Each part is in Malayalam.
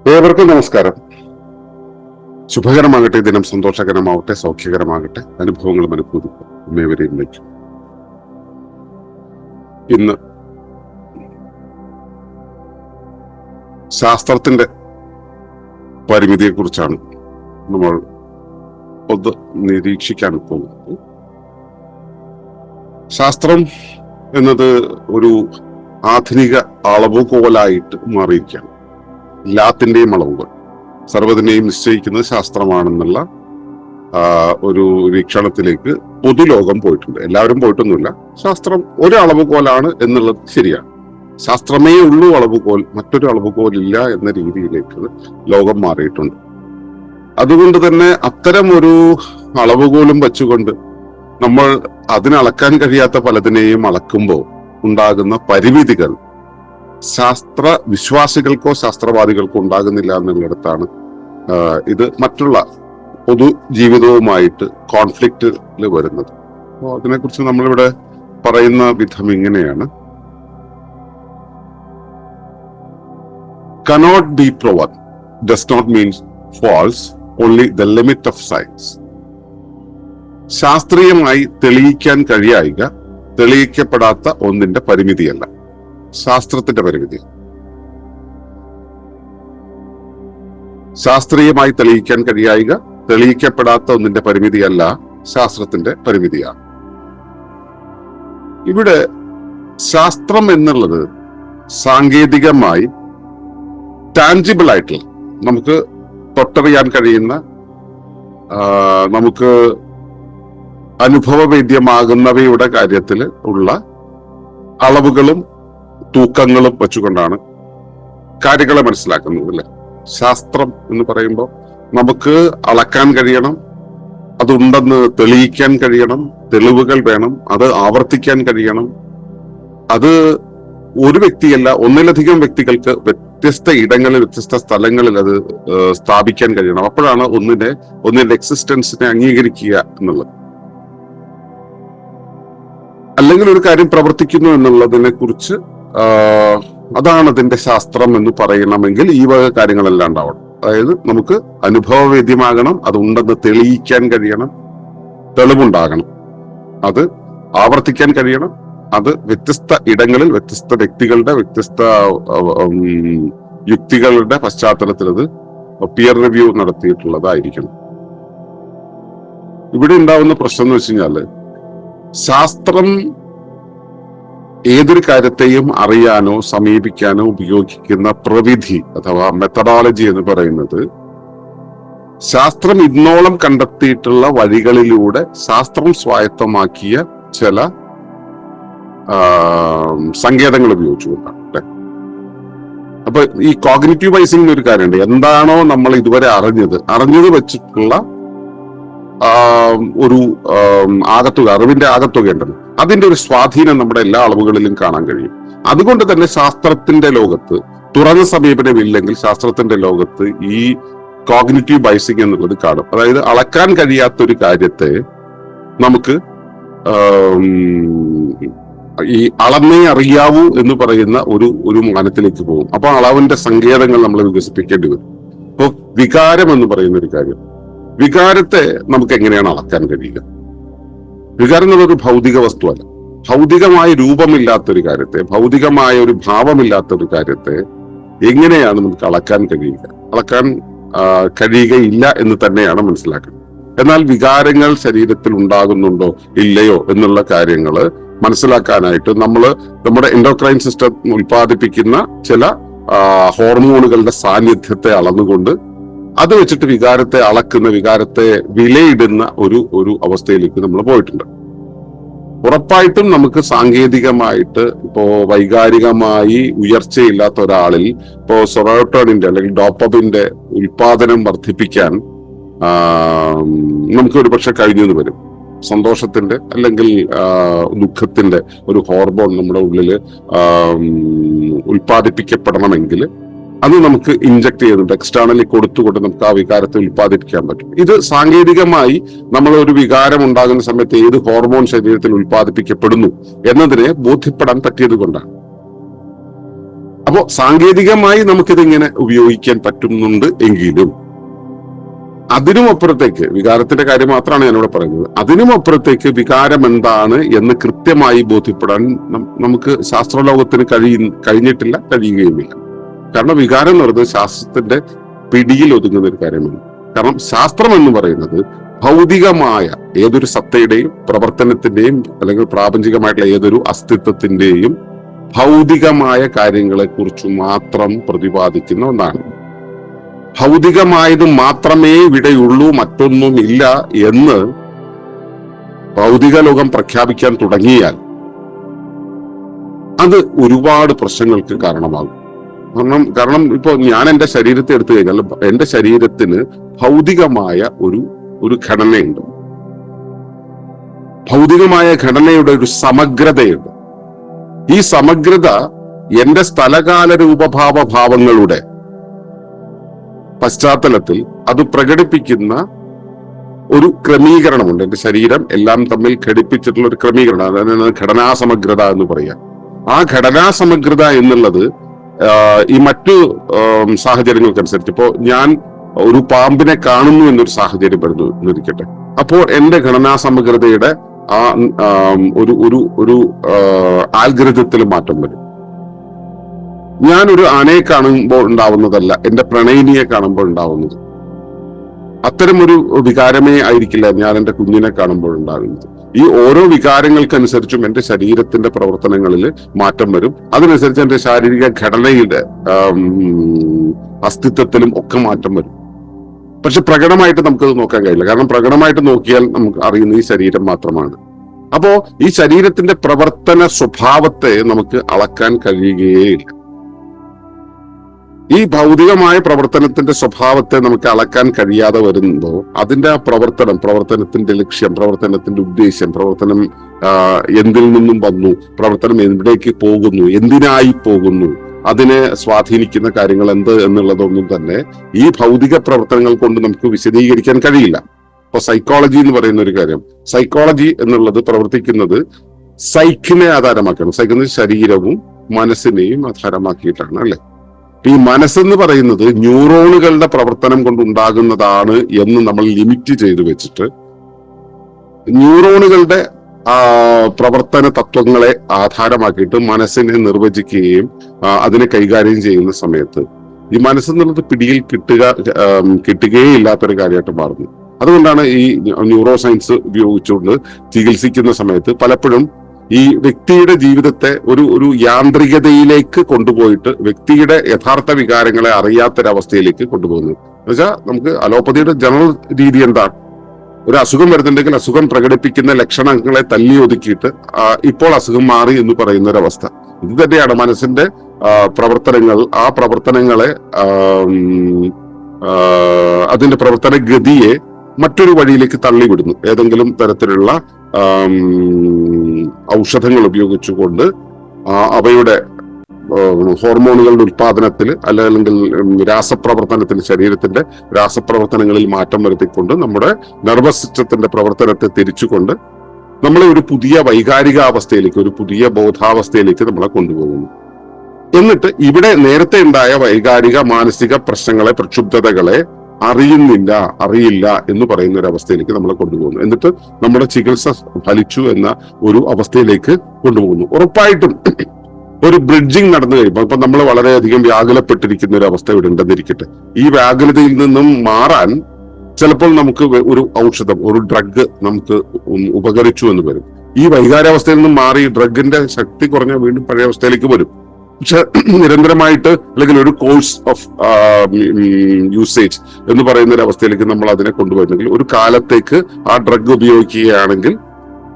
ഏവർക്കും നമസ്കാരം. ശുഭകരമാകട്ടെ, ദിനം സന്തോഷകരമാവട്ടെ, സൗഖ്യകരമാകട്ടെ, അനുഭവങ്ങളും അനുഭൂതിക്കും അമ്മേവരെയും വയ്ക്കും. ഇന്ന് ശാസ്ത്രത്തിന്റെ പരിമിതിയെക്കുറിച്ചാണ് നമ്മൾ ഒന്ന് നിരീക്ഷിക്കാൻ പോകുന്നത്. ശാസ്ത്രം എന്നത് ഒരു ആധുനിക അളവുകോലായിട്ട് മാറിയിരിക്കുകയാണ്. എല്ലാത്തിൻ്റെയും അളവുകൾ, സർവ്വതിനെയും നിശ്ചയിക്കുന്നത് ശാസ്ത്രമാണെന്നുള്ള ഒരു വീക്ഷണത്തിലേക്ക് പൊതുലോകം പോയിട്ടുണ്ട്. എല്ലാവരും പോയിട്ടൊന്നുമില്ല. ശാസ്ത്രം ഒരു അളവുകോലാണ് എന്നുള്ളത് ശരിയാണ്. ശാസ്ത്രമേ ഉള്ളൂ അളവുകോൽ, മറ്റൊരു അളവുകോലില്ല എന്ന രീതിയിലേക്ക് ലോകം മാറിയിട്ടുണ്ട്. അതുകൊണ്ട് തന്നെ അത്തരം ഒരു അളവുകോലും വെച്ചുകൊണ്ട് നമ്മൾ അതിനളക്കാൻ കഴിയാത്ത പലതിനെയും അളക്കുമ്പോൾ ഉണ്ടാകുന്ന പരിമിതികൾ ശാസ്ത്ര വിശ്വാസികൾക്കോ ശാസ്ത്രവാദികൾക്കോ ഉണ്ടാകുന്നില്ല എന്നുള്ളിടത്താണ് ഇത് മറ്റുള്ള പൊതു ജീവിതവുമായിട്ട് കോൺഫ്ലിക്റ്റിൽ വരുന്നത്. അപ്പോൾ അതിനെക്കുറിച്ച് നമ്മളിവിടെ പറയുന്ന വിധം ഇങ്ങനെയാണ്: cannot be proven does not mean false, only the limit of science. ശാസ്ത്രീയമായി തെളിയിക്കാൻ കഴിയായിക തെളിയിക്കപ്പെടാത്ത ഒന്നിന്റെ പരിമിതിയല്ല, ശാസ്ത്രത്തിന്റെ പരിമിതി. ശാസ്ത്രീയമായി തെളിയിക്കാൻ കഴിയായിക തെളിയിക്കപ്പെടാത്ത ഒന്നിന്റെ പരിമിതിയല്ല, ശാസ്ത്രത്തിന്റെ പരിമിതിയാണ്. ഇവിടെ ശാസ്ത്രം എന്നുള്ളത് സാങ്കേതികമായി ടാഞ്ചിബിൾ ആയിട്ടുള്ള, നമുക്ക് തൊട്ടറിയാൻ കഴിയുന്ന, നമുക്ക് അനുഭവവേദ്യമാകുന്നവയുടെ കാര്യത്തിൽ ഉള്ള അളവുകളും തൂക്കങ്ങളും വെച്ചുകൊണ്ടാണ് കാര്യങ്ങളെ മനസ്സിലാക്കുന്നത്, അല്ലെ? ശാസ്ത്രം എന്ന് പറയുമ്പോൾ നമുക്ക് അളക്കാൻ കഴിയണം, അതുണ്ടെന്ന് തെളിയിക്കാൻ കഴിയണം, തെളിവുകൾ വേണം, അത് ആവർത്തിക്കാൻ കഴിയണം. അത് ഒരു വ്യക്തിയല്ല, ഒന്നിലധികം വ്യക്തികൾക്ക് വ്യത്യസ്ത ഇടങ്ങളിൽ, വ്യത്യസ്ത സ്ഥലങ്ങളിൽ അത് സ്ഥാപിക്കാൻ കഴിയണം. അപ്പോഴാണ് ഒന്നിന്റെ എക്സിസ്റ്റൻസിനെ അംഗീകരിക്കുക എന്നുള്ളത്. അല്ലെങ്കിൽ ഒരു കാര്യം പ്രവർത്തിക്കുന്നു എന്നുള്ളതിനെ കുറിച്ച് അതാണ് അതിന്റെ ശാസ്ത്രം എന്ന് പറയണമെങ്കിൽ ഈ വക കാര്യങ്ങളെല്ലാം ഉണ്ടാവണം. അതായത് നമുക്ക് അനുഭവവേദ്യമാകണം, അതുണ്ടെന്ന് തെളിയിക്കാൻ കഴിയണം, തെളിവുണ്ടാകണം, അത് ആവർത്തിക്കാൻ കഴിയണം, അത് വ്യത്യസ്ത ഇടങ്ങളിൽ വ്യത്യസ്ത വ്യക്തികളുടെ വ്യത്യസ്ത യുക്തികളുടെ പശ്ചാത്തലത്തിൽ അത് പിയർ റിവ്യൂ നടത്തിയിട്ടുള്ളതായിരിക്കണം. ഇവിടെ ഉണ്ടാവുന്ന പ്രശ്നം എന്ന് വെച്ച് കഴിഞ്ഞാല്, ശാസ്ത്രം ഏതൊരു കാര്യത്തെയും അറിയാനോ സമീപിക്കാനോ ഉപയോഗിക്കുന്ന പ്രവിധി അഥവാ മെത്തഡോളജി എന്ന് പറയുന്നത് ശാസ്ത്രം ഇന്നോളം കണ്ടെത്തിയിട്ടുള്ള വഴികളിലൂടെ ശാസ്ത്രം സ്വായത്തമാക്കിയ ചില സങ്കേതങ്ങൾ ഉപയോഗിച്ചുകൊണ്ടാണ്, അല്ലെ? അപ്പൊ ഈ കോഗ്നിറ്റീവ് വൈസിംഗ് ഒരു കാര്യമുണ്ട്. എന്താണോ നമ്മൾ ഇതുവരെ അറിഞ്ഞത് വെച്ചിട്ടുള്ള ഒരു ആകത്തുക, അറിവിന്റെ ആകത്തുക ഉണ്ടല്ലോ, അതിന്റെ ഒരു സ്വാധീനം നമ്മുടെ എല്ലാ അളവുകളിലും കാണാൻ കഴിയും. അതുകൊണ്ട് തന്നെ ശാസ്ത്രത്തിന്റെ ലോകത്ത് തുറന്ന സമീപനമില്ലെങ്കിൽ ശാസ്ത്രത്തിന്റെ ലോകത്ത് ഈ കോഗ്നിറ്റീവ് ബൈസിംഗ് എന്നുള്ളത് കാണും. അതായത് അളക്കാൻ കഴിയാത്ത ഒരു കാര്യത്തെ നമുക്ക് ഈ അളന്നേ അറിയാവൂ എന്ന് പറയുന്ന ഒരു മാനത്തിലേക്ക് പോകും. അപ്പൊ അളവിന്റെ സങ്കേതങ്ങൾ നമ്മൾ വികസിപ്പിക്കേണ്ടി വരും. ഇപ്പൊ വികാരം എന്ന് പറയുന്ന ഒരു കാര്യം, വികാരത്തെ നമുക്ക് എങ്ങനെയാണ് അളക്കാൻ കഴിയുക? വികാരം എന്നുള്ളൊരു ഭൗതിക വസ്തുവല്ല. ഭൗതികമായ രൂപമില്ലാത്തൊരു കാര്യത്തെ, ഭൗതികമായ ഒരു ഭാവമില്ലാത്ത ഒരു കാര്യത്തെ എങ്ങനെയാണ് നമുക്ക് അളക്കാൻ കഴിയുക? അളക്കാൻ കഴിയുകയില്ല എന്ന് തന്നെയാണ് മനസ്സിലാക്കുന്നത്. എന്നാൽ വികാരങ്ങൾ ശരീരത്തിൽ ഉണ്ടാകുന്നുണ്ടോ ഇല്ലയോ എന്നുള്ള കാര്യങ്ങൾ മനസ്സിലാക്കാനായിട്ട് നമ്മുടെ എൻഡോക്രൈൻ സിസ്റ്റം ഉൽപ്പാദിപ്പിക്കുന്ന ചില ഹോർമോണുകളുടെ സാന്നിധ്യത്തെ അളന്നുകൊണ്ട് അത് വെച്ചിട്ട് വികാരത്തെ അളക്കുന്ന, വികാരത്തെ വിലയിടുന്ന ഒരു അവസ്ഥയിലേക്ക് നമ്മൾ പോയിട്ടുണ്ട്. ഉറപ്പായിട്ടും നമുക്ക് സാങ്കേതികമായിട്ട് ഇപ്പോ വൈകാരികമായി ഉയർച്ചയില്ലാത്ത ഒരാളിൽ ഇപ്പോ സെറോട്ടോണിന്റെ അല്ലെങ്കിൽ ഡോപ്പമിന്റെ ഉൽപാദനം വർദ്ധിപ്പിക്കാൻ നമുക്ക് ഒരു പക്ഷെ കഴിഞ്ഞെന്ന് വരും. സന്തോഷത്തിന്റെ അല്ലെങ്കിൽ ദുഃഖത്തിന്റെ ഒരു ഹോർമോൺ നമ്മുടെ ഉള്ളില് ഉൽപ്പാദിപ്പിക്കപ്പെടണമെങ്കിൽ അത് നമുക്ക് ഇൻജക്ട് ചെയ്യുന്നുണ്ട്, എക്സ്റ്റേണലി കൊടുത്തുകൊണ്ട് നമുക്ക് ആ വികാരത്തെ ഉൽപ്പാദിപ്പിക്കാൻ പറ്റും. ഇത് സാങ്കേതികമായി നമ്മൾ ഒരു വികാരം ഉണ്ടാകുന്ന സമയത്ത് ഏത് ഹോർമോൺ ശരീരത്തിൽ ഉൽപ്പാദിപ്പിക്കപ്പെടുന്നു എന്നതിനെ ബോധ്യപ്പെടാൻ പറ്റിയത് കൊണ്ടാണ്. അപ്പോ സാങ്കേതികമായി നമുക്കിതിങ്ങനെ ഉപയോഗിക്കാൻ പറ്റുന്നുണ്ട് എങ്കിലും അതിനും അപ്പുറത്തേക്ക്, വികാരത്തിന്റെ കാര്യം മാത്രമാണ് ഞാനിവിടെ പറയുന്നത്, അതിനും അപ്പുറത്തേക്ക് വികാരം എന്താണ് എന്ന് കൃത്യമായി ബോധ്യപ്പെടാൻ നമുക്ക് ശാസ്ത്രലോകത്തിന് കഴിഞ്ഞിട്ടില്ല, കഴിയുകയുമില്ല. കാരണം വികാരം എന്ന് പറയുന്നത് ശാസ്ത്രത്തിന്റെ പിടിയിൽ ഒതുങ്ങുന്ന ഒരു കാര്യമാണ്. കാരണം ശാസ്ത്രം എന്ന് പറയുന്നത് ഭൗതികമായ ഏതൊരു സത്തയുടെയും പ്രവർത്തനത്തിന്റെയും അല്ലെങ്കിൽ പ്രാപഞ്ചികമായിട്ടുള്ള ഏതൊരു അസ്തിത്വത്തിന്റെയും ഭൗതികമായ കാര്യങ്ങളെ കുറിച്ച് മാത്രം പ്രതിപാദിക്കുന്ന ഒന്നാണ്. ഭൗതികമായത് മാത്രമേ ഇവിടെയുള്ളൂ, മറ്റൊന്നുമില്ല എന്ന് ഭൗതിക ലോകം പ്രഖ്യാപിക്കാൻ തുടങ്ങിയാൽ അത് ഒരുപാട് പ്രശ്നങ്ങൾക്ക് കാരണമാകും. കാരണം ഇപ്പൊ ഞാൻ എന്റെ ശരീരത്തെ എടുത്തു കഴിഞ്ഞാൽ എന്റെ ശരീരത്തിന് ഭൗതികമായ ഒരു ഘടനയുണ്ട്. ഭൗതികമായ ഘടനയുടെ ഒരു സമഗ്രതയുണ്ട്. ഈ സമഗ്രത എന്റെ സ്ഥലകാല രൂപഭാവ ഭാവങ്ങളുടെ പശ്ചാത്തലത്തിൽ അത് പ്രകടിപ്പിക്കുന്ന ഒരു ക്രമീകരണമുണ്ട്. എന്റെ ശരീരം എല്ലാം തമ്മിൽ ഘടിപ്പിച്ചിട്ടുള്ള ഒരു ക്രമീകരണം, അതാണ് ഘടനാസമഗ്രത എന്ന് പറയാം. ആ ഘടനാസമഗ്രത എന്നുള്ളത് ഈ മറ്റു സാഹചര്യങ്ങൾക്കനുസരിച്ച്, ഇപ്പോ ഞാൻ ഒരു പാമ്പിനെ കാണുന്നു എന്നൊരു സാഹചര്യം വരുന്നു എന്നിരിക്കട്ടെ, അപ്പോൾ എന്റെ ഘടനാസമഗ്രതയുടെ ആ ഒരു ആൽഗരിതത്തിൽ മാറ്റം വരും. ഞാനൊരു ആനയെ കാണുമ്പോൾ ഉണ്ടാവുന്നതല്ല എന്റെ പ്രണയിനിയെ കാണുമ്പോൾ ഉണ്ടാവുന്നത്. അത്തരമൊരു വികാരമേ ആയിരിക്കില്ല ഞാൻ എന്റെ കുഞ്ഞിനെ കാണുമ്പോൾ ഉണ്ടാകുന്നത്. ഈ ഓരോ വികാരങ്ങൾക്കനുസരിച്ചും എന്റെ ശരീരത്തിന്റെ പ്രവർത്തനങ്ങളിൽ മാറ്റം വരും. അതിനനുസരിച്ച് എന്റെ ശാരീരിക ഘടനയുടെ അസ്തിത്വത്തിലും ഒക്കെ മാറ്റം വരും. പക്ഷെ പ്രകടമായിട്ട് നമുക്കത് നോക്കാൻ കഴിയില്ല. കാരണം പ്രകടമായിട്ട് നോക്കിയാൽ നമുക്ക് അറിയുന്ന ഈ ശരീരം മാത്രമാണ്. അപ്പോ ഈ ശരീരത്തിന്റെ പ്രവർത്തന സ്വഭാവത്തെ നമുക്ക് അളക്കാൻ കഴിയുകയില്ല. ഈ ഭൗതികമായ പ്രവർത്തനത്തിന്റെ സ്വഭാവത്തെ നമുക്ക് അളക്കാൻ കഴിയാതെ വരുമ്പോൾ അതിന്റെ ആ പ്രവർത്തനത്തിന്റെ ലക്ഷ്യം, പ്രവർത്തനത്തിന്റെ ഉദ്ദേശം, പ്രവർത്തനം എന്തിൽ നിന്നും വന്നു, പ്രവർത്തനം എവിടേക്ക് പോകുന്നു, എന്തിനായി പോകുന്നു, അതിനെ സ്വാധീനിക്കുന്ന കാര്യങ്ങൾ എന്ത് എന്നുള്ളതൊന്നും തന്നെ ഈ ഭൗതിക പ്രവർത്തനങ്ങൾ കൊണ്ട് നമുക്ക് വിശദീകരിക്കാൻ കഴിയില്ല. ഇപ്പൊ സൈക്കോളജി എന്ന് പറയുന്ന ഒരു കാര്യം, സൈക്കോളജി എന്നുള്ളത് പ്രവർത്തിക്കുന്നത് സൈക്കിനെ ആധാരമാക്കണം. സൈക്കിന് ശരീരവും മനസ്സിനെയും ആധാരമാക്കിയിട്ടാണ്, അല്ലെ? ഈ മനസ്സെന്ന് പറയുന്നത് ന്യൂറോണുകളുടെ പ്രവർത്തനം കൊണ്ടുണ്ടാകുന്നതാണ് എന്ന് നമ്മൾ ലിമിറ്റ് ചെയ്തു വെച്ചിട്ട് ന്യൂറോണുകളുടെ പ്രവർത്തന തത്വങ്ങളെ ആധാരമാക്കിയിട്ട് മനസ്സിനെ നിർവചിക്കുകയും അതിനെ കൈകാര്യം ചെയ്യുന്ന സമയത്ത് ഈ മനസ്സെന്നുള്ളത് പിടിയിൽ കിട്ടുകയേ ഇല്ലാത്തൊരു കാര്യമായിട്ട് മാറുന്നു. അതുകൊണ്ടാണ് ഈ ന്യൂറോ സയൻസ് ഉപയോഗിച്ചുകൊണ്ട് ചികിത്സിക്കുന്ന സമയത്ത് പലപ്പോഴും ഈ വ്യക്തിയുടെ ജീവിതത്തെ ഒരു യാന്ത്രികതയിലേക്ക് കൊണ്ടുപോയിട്ട് വ്യക്തിയുടെ യഥാർത്ഥ വികാരങ്ങളെ അറിയാത്തൊരവസ്ഥയിലേക്ക് കൊണ്ടുപോകുന്നത്. എന്നുവെച്ചാൽ നമുക്ക് അലോപ്പതിയുടെ ജനറൽ രീതി എന്താണ്? ഒരു അസുഖം വരുന്നുണ്ടെങ്കിൽ അസുഖം പ്രകടിപ്പിക്കുന്ന ലക്ഷണങ്ങളെ തല്ലി ഒതുക്കിയിട്ട് ഇപ്പോൾ അസുഖം മാറി എന്ന് പറയുന്ന ഒരവസ്ഥ. ഇത് തന്നെയാണ് മനസ്സിന്റെ പ്രവർത്തനങ്ങൾ. ആ പ്രവർത്തനങ്ങളെ അതിന്റെ പ്രവർത്തന ഗതിയെ മറ്റൊരു വഴിയിലേക്ക് തള്ളിവിടുന്നു. ഏതെങ്കിലും തരത്തിലുള്ള ഔഷധങ്ങൾ ഉപയോഗിച്ചുകൊണ്ട് അവയുടെ ഹോർമോണുകളുടെ ഉൽപാദനത്തിൽ അല്ലെങ്കിൽ രാസപ്രവർത്തനത്തിൽ, ശരീരത്തിന്റെ രാസപ്രവർത്തനങ്ങളിൽ മാറ്റം വരുത്തിക്കൊണ്ട് നമ്മുടെ നെർവസ് സിസ്റ്റത്തിന്റെ പ്രവർത്തനത്തെ തിരിച്ചുകൊണ്ട് നമ്മളെ ഒരു പുതിയ വൈകാരികാവസ്ഥയിലേക്ക്, ഒരു പുതിയ ബോധാവസ്ഥയിലേക്ക് നമ്മളെ കൊണ്ടുപോകുന്നു. എന്നിട്ട് ഇവിടെ നേരത്തെ ഉണ്ടായ വൈകാരിക മാനസിക പ്രശ്നങ്ങളെ, പ്രക്ഷുബ്ധതകളെ അറിയില്ല എന്ന് പറയുന്ന ഒരു അവസ്ഥയിലേക്ക് നമ്മളെ കൊണ്ടുപോകുന്നു. എന്നിട്ട് നമ്മുടെ ചികിത്സ ഫലിച്ചു എന്ന ഒരു അവസ്ഥയിലേക്ക് കൊണ്ടുപോകുന്നു. ഉറപ്പായിട്ടും ഒരു ബ്രിഡ്ജിങ് നടന്നു കഴിയുമ്പോൾ ഇപ്പൊ നമ്മൾ വളരെയധികം വ്യാകുലപ്പെട്ടിരിക്കുന്ന ഒരു അവസ്ഥ ഇവിടെ ഉണ്ടെന്നിരിക്കട്ടെ, ഈ വ്യാകുലതയിൽ നിന്നും മാറാൻ ചിലപ്പോൾ നമുക്ക് ഒരു ഔഷധം, ഒരു ഡ്രഗ് നമുക്ക് ഉപകരിച്ചു എന്ന് വരും. ഈ വൈകാരാവസ്ഥയിൽ നിന്നും മാറി ഡ്രഗിന്റെ ശക്തി കുറഞ്ഞ വീണ്ടും പഴയ അവസ്ഥയിലേക്ക് വരും. പക്ഷെ നിരന്തരമായിട്ട് അല്ലെങ്കിൽ ഒരു കോഴ്സ് ഓഫ് യൂസേജ് എന്ന് പറയുന്ന ഒരു അവസ്ഥയിലേക്ക് നമ്മൾ അതിനെ കൊണ്ടുപോയിരുന്നെങ്കിൽ ഒരു കാലത്തേക്ക് ആ ഡ്രഗ് ഉപയോഗിക്കുകയാണെങ്കിൽ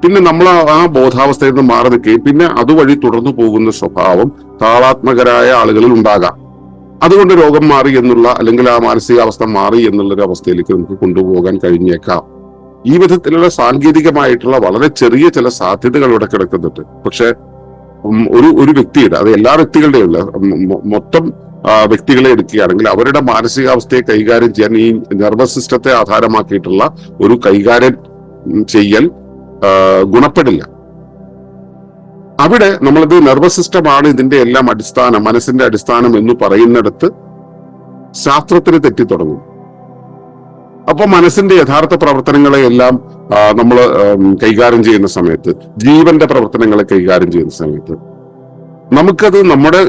പിന്നെ നമ്മൾ ആ ബോധാവസ്ഥയിൽ നിന്ന് മാറി നിൽക്കുകയും പിന്നെ അതുവഴി തുടർന്നു പോകുന്ന സ്വഭാവം താളാത്മകരായ ആളുകളിൽ ഉണ്ടാകാം. അതുകൊണ്ട് രോഗം മാറി എന്നുള്ള അല്ലെങ്കിൽ ആ മാനസികാവസ്ഥ മാറി എന്നുള്ളൊരു അവസ്ഥയിലേക്ക് നമുക്ക് കൊണ്ടുപോകാൻ കഴിഞ്ഞേക്കാം. ഈ വിധത്തിലുള്ള സാങ്കേതികമായിട്ടുള്ള വളരെ ചെറിയ ചില സാധ്യതകൾ ഇവിടെ കിടക്കുന്നുണ്ട്. പക്ഷെ ഒരു വ്യക്തിയുടെ, അത് എല്ലാ വ്യക്തികളുടെയും അല്ല, മൊത്തം വ്യക്തികളെ എടുക്കുകയാണെങ്കിൽ അവരുടെ മാനസികാവസ്ഥയെ കൈകാര്യം ചെയ്യാൻ ഈ നെർവസ് സിസ്റ്റത്തെ ആധാരമാക്കിയിട്ടുള്ള ഒരു കൈകാര്യം ചെയ്യൽ ഗുണപ്പെടില്ല. അവിടെ നമ്മളത് നെർവസ് സിസ്റ്റമാണ് ഇതിന്റെ എല്ലാം അടിസ്ഥാനം, മനസ്സിന്റെ അടിസ്ഥാനം എന്ന് പറയുന്നിടത്ത് ശാസ്ത്രത്തിന് തെറ്റിത്തുടങ്ങും. അപ്പൊ മനസ്സിന്റെ യഥാർത്ഥ പ്രവർത്തനങ്ങളെ എല്ലാം നമ്മൾ കൈകാര്യം ചെയ്യുന്ന സമയത്ത്, ജീവന്റെ പ്രവർത്തനങ്ങളെ കൈകാര്യം ചെയ്യുന്ന സമയത്ത് നമുക്കത് നമ്മുടെ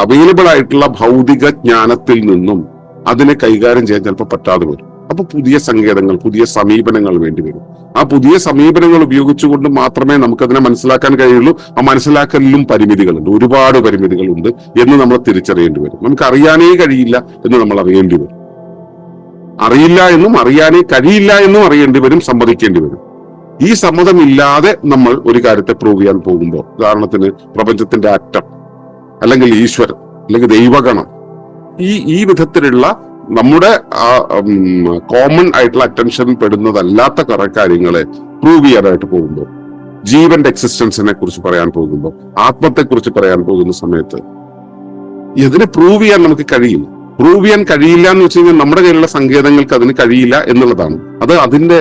അവൈലബിൾ ആയിട്ടുള്ള ഭൗതിക ജ്ഞാനത്തിൽ നിന്നും അതിനെ കൈകാര്യം ചെയ്യാൻ ചിലപ്പോൾ പറ്റാതെ വരും. അപ്പൊ പുതിയ സങ്കേതങ്ങൾ, പുതിയ സമീപനങ്ങൾ വേണ്ടി വരും. ആ പുതിയ സമീപനങ്ങൾ ഉപയോഗിച്ചുകൊണ്ട് മാത്രമേ നമുക്കതിനെ മനസ്സിലാക്കാൻ കഴിയുള്ളൂ. ആ മനസ്സിലാക്കലിലും പരിമിതികളുണ്ട്, ഒരുപാട് പരിമിതികളുണ്ട് എന്ന് നമ്മൾ തിരിച്ചറിയേണ്ടി വരും. നമുക്ക് അറിയാനേ കഴിയില്ല എന്ന് നമ്മൾ അറിയേണ്ടി വരും. അറിയില്ല എന്നും അറിയാനേ കഴിയില്ല എന്നും അറിയേണ്ടി വരും, സമ്മതിക്കേണ്ടി വരും. ഈ സമ്മതമില്ലാതെ നമ്മൾ ഒരു കാര്യത്തെ പ്രൂവ് ചെയ്യാൻ പോകുമ്പോൾ, ഉദാഹരണത്തിന് പ്രപഞ്ചത്തിന്റെ അറ്റം, അല്ലെങ്കിൽ ഈശ്വരൻ, അല്ലെങ്കിൽ ദൈവഗണം, ഈ വിധത്തിലുള്ള നമ്മുടെ കോമൺ ആയിട്ടുള്ള അറ്റൻഷൻ പെടുന്നതല്ലാത്ത കുറെ കാര്യങ്ങളെ പ്രൂവ് ചെയ്യാനായിട്ട് പോകുമ്പോൾ, ജീവന്റെ എക്സിസ്റ്റൻസിനെ കുറിച്ച് പറയാൻ പോകുമ്പോൾ, ആത്മത്തെ കുറിച്ച് പറയാൻ പോകുന്ന സമയത്ത് ഇതിനെ പ്രൂവ് ചെയ്യാൻ നമുക്ക് കഴിയില്ല. പ്രൂവ് ചെയ്യാൻ കഴിയില്ല എന്ന് വെച്ച് കഴിഞ്ഞാൽ നമ്മുടെ കയ്യിലുള്ള സങ്കേതങ്ങൾക്ക് അതിന് കഴിയില്ല എന്നുള്ളതാണ്. അത് അതിന്റെ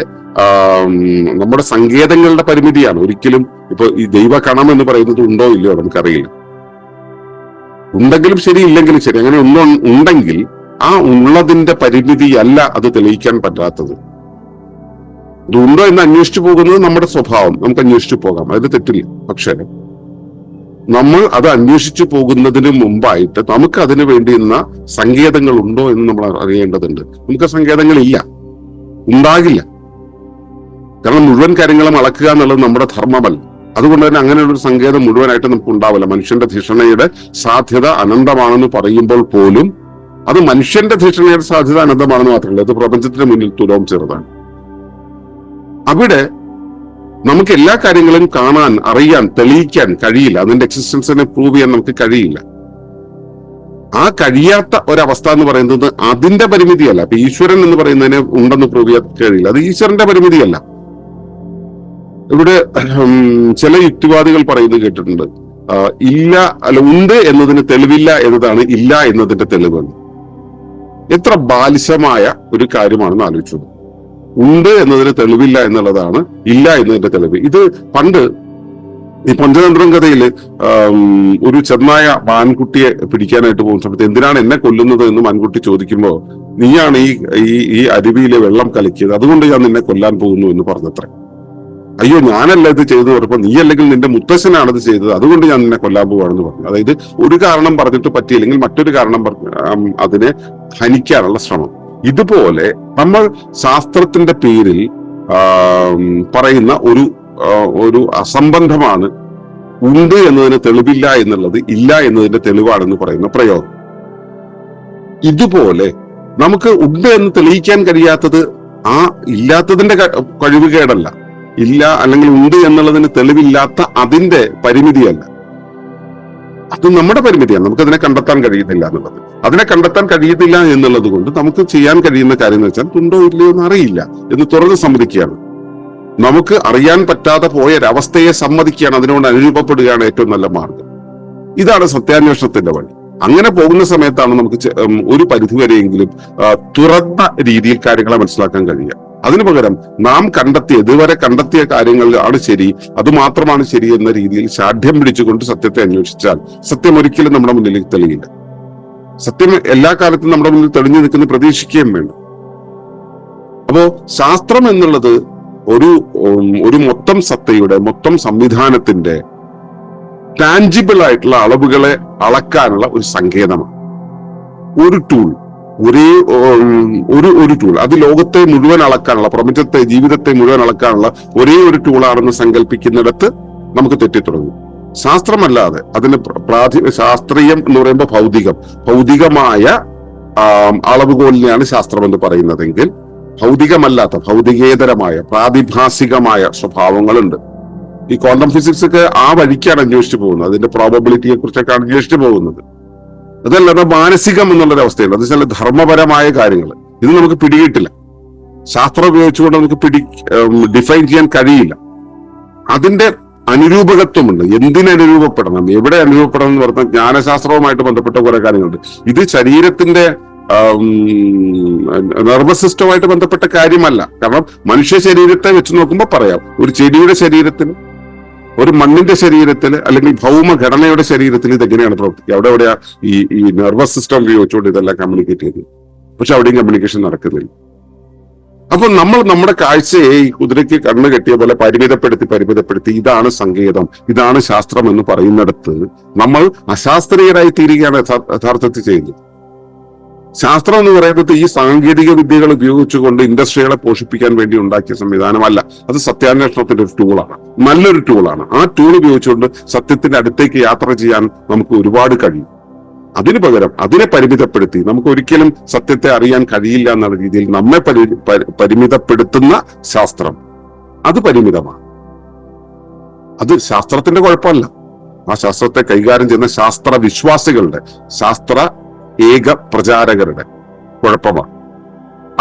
നമ്മുടെ സങ്കേതങ്ങളുടെ പരിമിതിയാണ്. ഒരിക്കലും ഇപ്പൊ ഈ ദൈവകണം എന്ന് പറയുന്നത് ഉണ്ടോ ഇല്ലയോ നമുക്കറിയില്ല. ഉണ്ടെങ്കിലും ശരി, ഇല്ലെങ്കിലും ശരി, അങ്ങനെ ഉണ്ടെങ്കിൽ ആ ഉള്ളതിന്റെ പരിമിതിയല്ല അത് തെളിയിക്കാൻ പറ്റാത്തത്. ഇതുണ്ടോ എന്ന് അന്വേഷിച്ചു പോകുന്നത് നമ്മുടെ സ്വഭാവം, നമുക്ക് അന്വേഷിച്ചു പോകാം, അതിൽ തെറ്റില്ല. പക്ഷേ നമ്മൾ അത് അന്വേഷിച്ചു പോകുന്നതിന് മുമ്പായിട്ട് നമുക്ക് അതിന് വേണ്ടിയുന്ന സങ്കേതങ്ങൾ ഉണ്ടോ എന്ന് നമ്മൾ അറിയേണ്ടതുണ്ട്. നമുക്ക് സങ്കേതങ്ങളില്ല, ഉണ്ടാകില്ല. കാരണം മുഴുവൻ കാര്യങ്ങളും അളക്കുക എന്നുള്ളത് നമ്മുടെ ധർമ്മമല്ല. അതുകൊണ്ട് തന്നെ അങ്ങനെ ഒരു സങ്കേതം മുഴുവനായിട്ട് നമുക്ക് ഉണ്ടാവില്ല. മനുഷ്യന്റെ ധിഷണയുടെ സാധ്യത അനന്തമാണെന്ന് പറയുമ്പോൾ പോലും അത് മനുഷ്യന്റെ ധിഷണയുടെ സാധ്യത അനന്തമാണെന്ന് മാത്രമല്ല, അത് പ്രപഞ്ചത്തിന് മുന്നിൽ തുലോം ചെറുതാണ്. അവിടെ നമുക്ക് എല്ലാ കാര്യങ്ങളും കാണാൻ, അറിയാൻ, തെളിയിക്കാൻ കഴിയില്ല. അതിന്റെ എക്സിസ്റ്റൻസിനെ പ്രൂവ് ചെയ്യാൻ നമുക്ക് കഴിയില്ല. ആ കഴിയാത്ത ഒരവസ്ഥ എന്ന് പറയുന്നത് അതിന്റെ പരിമിതിയല്ല. അപ്പൊ ഈശ്വരൻ എന്ന് പറയുന്നതിനെ ഉണ്ടെന്ന് പ്രൂവ് ചെയ്യാൻ കഴിയില്ല, അത് ഈശ്വരന്റെ പരിമിതിയല്ല. ഇവിടെ ചില യുക്തിവാദികൾ പറയുന്നത് കേട്ടിട്ടുണ്ട്, ഉണ്ട് എന്നതിന് തെളിവില്ല എന്നതാണ് ഇല്ല എന്നതിന്റെ തെളിവ്. എത്ര ബാലിശമായ ഒരു കാര്യമാണെന്ന് ആലോചിച്ചത്. ഉണ്ട് എന്നതിന് തെളിവില്ല എന്നുള്ളതാണ് ഇല്ല എന്നതിന്റെ തെളിവ്. ഇത് പണ്ട് ഈ പഞ്ചതന്ത്രം കഥയില് ഒരു ചെന്നായ മാൻകുട്ടിയെ പിടിക്കാനായിട്ട് പോകുന്ന സമയത്ത് എന്തിനാണ് എന്നെ കൊല്ലുന്നത് എന്ന് മാൻകുട്ടി ചോദിക്കുമ്പോ, നീയാണ് ഈ അരുവിയിലെ വെള്ളം കലക്കിയത്, അതുകൊണ്ട് ഞാൻ നിന്നെ കൊല്ലാൻ പോകുന്നു എന്ന് പറഞ്ഞത്രേ. അയ്യോ, ഞാനല്ല ഇത് ചെയ്തു പറഞ്ഞപ്പോ, നീ അല്ലെങ്കിൽ നിന്റെ മുത്തശ്ശനാണ് ഇത് ചെയ്തത്, അതുകൊണ്ട് ഞാൻ നിന്നെ കൊല്ലാൻ പോവാണെന്ന് പറഞ്ഞു. അതായത് ഒരു കാരണം പറഞ്ഞിട്ട് പറ്റിയില്ലെങ്കിൽ മറ്റൊരു കാരണം അതിനെ ഹനിക്കാനുള്ള ശ്രമം. ഇതുപോലെ നമ്മൾ ശാസ്ത്രത്തിന്റെ പേരിൽ പറയുന്ന ഒരു അസംബന്ധമാണ് ഉണ്ട് എന്നതിന് തെളിവില്ല എന്നുള്ളത് ഇല്ല എന്നതിന്റെ തെളിവാണെന്ന് പറയുന്ന പ്രയോഗം. ഇതുപോലെ നമുക്ക് ഉണ്ട് എന്ന് തെളിയിക്കാൻ കഴിയാത്തത് ആ ഇല്ലാത്തതിന്റെ കഴിവുകേടല്ല, ഇല്ല അല്ലെങ്കിൽ ഉണ്ട് എന്നുള്ളതിന് തെളിവില്ലാത്ത അതിന്റെ പരിമിതിയല്ല, അത് നമ്മുടെ പരിമിതിയാണ്. നമുക്ക് അതിനെ കണ്ടെത്താൻ കഴിയുന്നില്ല എന്നുള്ളത്. അതിനെ കണ്ടെത്താൻ കഴിയുന്നില്ല എന്നുള്ളത് കൊണ്ട് നമുക്ക് ചെയ്യാൻ കഴിയുന്ന കാര്യം എന്ന് വെച്ചാൽ ഉണ്ടോ ഇല്ലയോ എന്ന് അറിയില്ല എന്ന് തുറന്ന് സമ്മതിക്കുകയാണ്. നമുക്ക് അറിയാൻ പറ്റാതെ പോയ ഒരവസ്ഥയെ സമ്മതിക്കുകയാണ്, അതിനോട് അനുരൂപപ്പെടുകയാണ് ഏറ്റവും നല്ല മാർഗം. ഇതാണ് സത്യാന്വേഷണത്തിന്റെ വഴി. അങ്ങനെ പോകുന്ന സമയത്താണ് നമുക്ക് ഒരു പരിധിവരെയെങ്കിലും തുറന്ന രീതിയിൽ കാര്യങ്ങളെ മനസ്സിലാക്കാൻ കഴിയുക. അതിനു പകരം നാം ഇതുവരെ കണ്ടെത്തിയ കാര്യങ്ങളിലാണ് ശരി, അത് മാത്രമാണ് ശരി എന്ന രീതിയിൽ ശാഠ്യം പിടിച്ചുകൊണ്ട് സത്യത്തെ അന്വേഷിച്ചാൽ സത്യം ഒരിക്കലും നമ്മുടെ മുന്നിലേക്ക് തെളിയില്ല. സത്യം എല്ലാ കാലത്തും നമ്മുടെ മുന്നിൽ തെളിഞ്ഞു നിൽക്കുന്ന പ്രതീക്ഷിക്കുകയും വേണ്ട. അപ്പോ ശാസ്ത്രം എന്നുള്ളത് ഒരു മൊത്തം സത്തയുടെ, മൊത്തം സംവിധാനത്തിന്റെ ടാഞ്ചിബിൾ ആയിട്ടുള്ള അളവുകളെ അളക്കാനുള്ള ഒരു സങ്കേതമാണ്, ഒരു ടൂൾ, ഒരു ടൂൾ. അത് ലോകത്തെ മുഴുവൻ അളക്കാനുള്ള, പ്രപഞ്ചത്തെ, ജീവിതത്തെ മുഴുവൻ അളക്കാനുള്ള ഒരേ ഒരു ടൂളാണെന്ന് സങ്കല്പിക്കുന്നിടത്ത് നമുക്ക് തെറ്റിത്തുടങ്ങും. ശാസ്ത്രമല്ലാതെ അതിന് ശാസ്ത്രീയം എന്ന് പറയുമ്പോൾ ഭൗതികമായ അളവുകോലിനെയാണ് ശാസ്ത്രം എന്ന് പറയുന്നതെങ്കിൽ, ഭൗതികമല്ലാത്ത ഭൗതികേതരമായ പ്രാതിഭാസികമായ സ്വഭാവങ്ങളുണ്ട്. ഈ ക്വാണ്ടം ഫിസിക്സ് ഒക്കെ ആ വഴിക്കാണ് അന്വേഷിച്ചു പോകുന്നത്, അതിന്റെ പ്രോബബിലിറ്റിയെ കുറിച്ചൊക്കെ അന്വേഷിച്ചു പോകുന്നത്. അതല്ലാതെ മാനസികം എന്നുള്ളൊരു അവസ്ഥയുണ്ട്, അത് ചില ധർമ്മപരമായ കാര്യങ്ങൾ. ഇത് നമുക്ക് പിടികിട്ടില്ല, ശാസ്ത്രം ഉപയോഗിച്ചുകൊണ്ട് നമുക്ക് ഡിഫൈൻ ചെയ്യാൻ കഴിയില്ല. അതിന്റെ അനുരൂപകത്വമുണ്ട്. എന്തിനനുരൂപപ്പെടണം, എവിടെ അനുരൂപപ്പെടണം എന്ന് പറഞ്ഞാൽ ജ്ഞാനശാസ്ത്രവുമായിട്ട് ബന്ധപ്പെട്ട കുറെ കാര്യങ്ങളുണ്ട്. ഇത് ശരീരത്തിന്റെ നെർവസ് സിസ്റ്റവുമായിട്ട് ബന്ധപ്പെട്ട കാര്യമല്ല. കാരണം മനുഷ്യ ശരീരത്തെ വെച്ച് നോക്കുമ്പോൾ പറയാം, ഒരു ചെടിയുടെ ശരീരത്തിന് ഒരു മണ്ണിന്റെ ശരീരത്തിൽ അല്ലെങ്കിൽ ഭൗമഘടനയുടെ ശരീരത്തിൽ ഇതെങ്ങനെയാണ് പ്രവർത്തിക്കുക? എവിടെയാ ഈ നെർവസ് സിസ്റ്റം ഉപയോഗിച്ചുകൊണ്ട് ഇതെല്ലാം കമ്മ്യൂണിക്കേറ്റ് ചെയ്യുന്നത്? പക്ഷെ അവിടെയും കമ്മ്യൂണിക്കേഷൻ നടക്കുന്നില്ല. അപ്പൊ നമ്മൾ നമ്മുടെ കാഴ്ചയെ ഈ കുതിരയ്ക്ക് കണ്ണ് കെട്ടിയ പോലെ പരിമിതപ്പെടുത്തി ഇതാണ് സങ്കേതം, ഇതാണ് ശാസ്ത്രം എന്ന് പറയുന്നിടത്ത് നമ്മൾ അശാസ്ത്രീയരായി തീരുകയാണ് യഥാർത്ഥത്തിൽ ചെയ്യുന്നത്. ശാസ്ത്രം എന്ന് പറയുന്നത് ഈ സാങ്കേതിക വിദ്യകൾ ഉപയോഗിച്ചുകൊണ്ട് ഇൻഡസ്ട്രികളെ പോഷിപ്പിക്കാൻ വേണ്ടി ഉണ്ടാക്കിയ സംവിധാനമല്ല. അത് സത്യാന്വേഷണത്തിന്റെ ഒരു ടൂളാണ്, നല്ലൊരു ടൂളാണ്. ആ ടൂൾ ഉപയോഗിച്ചുകൊണ്ട് സത്യത്തിന്റെ അടുത്തേക്ക് യാത്ര ചെയ്യാൻ നമുക്ക് ഒരുപാട് കഴിയും. അതിനു പകരം അതിനെ പരിമിതപ്പെടുത്തി നമുക്ക് ഒരിക്കലും സത്യത്തെ അറിയാൻ കഴിയില്ല എന്നുള്ള രീതിയിൽ നമ്മെ പരിമിതപ്പെടുത്തുന്ന ശാസ്ത്രം, അത് പരിമിതമാണ്. അത് ശാസ്ത്രത്തിന്റെ കുഴപ്പമല്ല, ആ ശാസ്ത്രത്തെ കൈകാര്യം ചെയ്യുന്ന ശാസ്ത്ര വിശ്വാസികളുടെ, ശാസ്ത്ര ഏക പ്രചാരകരുടെ കുഴപ്പമാണ്.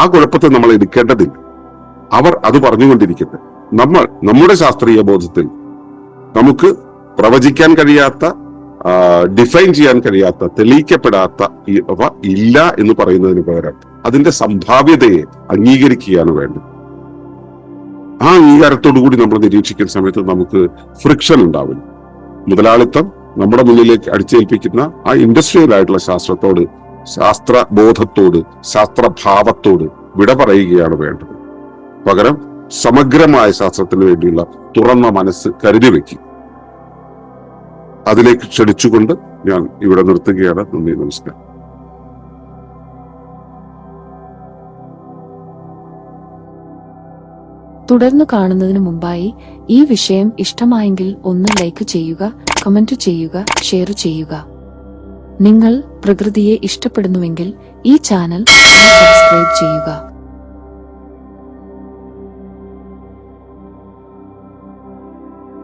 ആ കുഴപ്പത്തെ നമ്മൾ എടുക്കേണ്ടതില്ല. അവർ അത് പറഞ്ഞുകൊണ്ടിരിക്കുന്നത് നമ്മുടെ ശാസ്ത്രീയ ബോധത്തിൽ നമുക്ക് പ്രവചിക്കാൻ കഴിയാത്ത, ഡിഫൈൻ ചെയ്യാൻ കഴിയാത്ത, തെളിയിക്കപ്പെടാത്ത ഇവ ഇല്ല എന്ന് പറയുന്നതിന് പകരം അതിന്റെ സംഭാവ്യതയെ അംഗീകരിക്കുകയാണ് വേണ്ടത്. ആ അംഗീകാരത്തോടു കൂടി നമ്മൾ നിരീക്ഷിക്കുന്ന സമയത്ത് നമുക്ക് ഫ്രിക്ഷൻ ഉണ്ടാവില്ല. മുതലാളിത്തം നമ്മുടെ മുന്നിലേക്ക് അടിച്ചേൽപ്പിക്കുന്ന ആ ഇൻഡസ്ട്രിയൽ ആയിട്ടുള്ള ശാസ്ത്രത്തോട്, ശാസ്ത്രബോധത്തോട്, ശാസ്ത്രഭാവത്തോട് വിട പറയുകയാണ് വേണ്ടത്. പകരം സമഗ്രമായ ശാസ്ത്രത്തിന് വേണ്ടിയുള്ള തുറന്ന മനസ്സ് കരുതി വെക്കും. അതിലേക്ക് ക്ഷണിച്ചുകൊണ്ട് ഞാൻ ഇവിടെ നിർത്തുകയാണ്. നന്ദി, നമസ്കാരം. തുടർന്ന് കാണുന്നതിന് മുമ്പായി ഈ വിഷയം ഇഷ്ടമായെങ്കിൽ ഒന്ന് ലൈക്ക് ചെയ്യുക, കമന്റ് ചെയ്യുക, ഷെയർ ചെയ്യുക. നിങ്ങൾ പ്രകൃതിയെ ഇഷ്ടപ്പെടുന്നുവെങ്കിൽ ഈ ചാനൽ സബ്സ്ക്രൈബ് ചെയ്യുക.